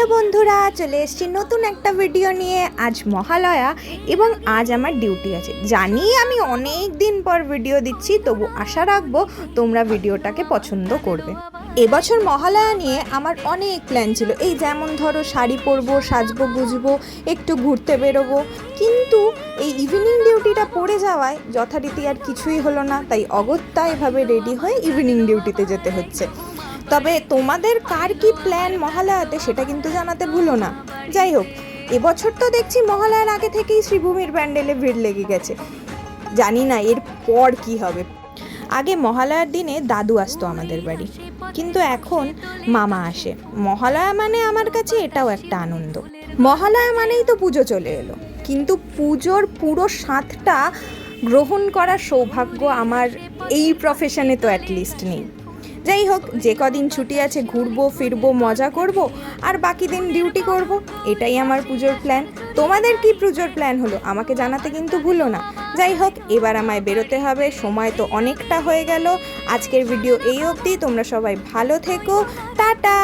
Hello বন্ধুরা, চলে এসেছি নতুন একটা ভিডিও নিয়ে। আজ মহালয়া এবং আজ আমার ডিউটি আছে। জানি আমি অনেক দিন পর ভিডিও দিচ্ছি, তবু আশা রাখবো তোমরা ভিডিওটাকে পছন্দ করবে। এবছর মহালয়া নিয়ে আমার অনেক প্ল্যান ছিল, এই যেমন ধরো শাড়ি পরবো, সাজবো গুজবো, একটু ঘুরতে বেরোবো, কিন্তু এই ইভিনিং ডিউটিটা পড়ে যাওয়ায় যথারীতি আর কিছুই হলো না। তাই অগত্যা এভাবে রেডি হয়ে ইভিনিং ডিউটিতে যেতে হচ্ছে। তবে তোমাদের কার কি প্ল্যান মহালয়াতে সেটা কিন্তু জানাতে ভুলো না। যাই হোক, এবছর তো দেখছি মহালয়ার আগে থেকেই শ্রীভূমির প্যান্ডেলে ভিড় লেগে গেছে। জানি না এর পর কি হবে। আগে মহালয়ার দিনে দাদু আসতো আমাদের বাড়ি, কিন্তু এখন মামা আসে। মহালয়া মানে আমার কাছে এটাও একটা আনন্দ। মহালয়া মানেই তো পুজো চলে এলো, কিন্তু পুজোর পুরো স্বাদটা গ্রহণ করার সৌভাগ্য আমার এই প্রফেশনে তো অ্যাটলিস্ট নেই। যাই হোক, যে কদিন ছুটি আছে ঘুরবো ফিরবো মজা করব, আর বাকি দিন ডিউটি করব। এটাই আমার পুজোর প্ল্যান। তোমাদের কি পুজোর প্ল্যান হলো আমাকে জানাতে কিন্তু ভুলো না। যাই হোক, এবার আমায় বেরোতে হবে, সময় তো অনেকটা হয়ে গেল। আজকের ভিডিও এই অবধি। তোমরা সবাই ভালো থেকো, টাটা।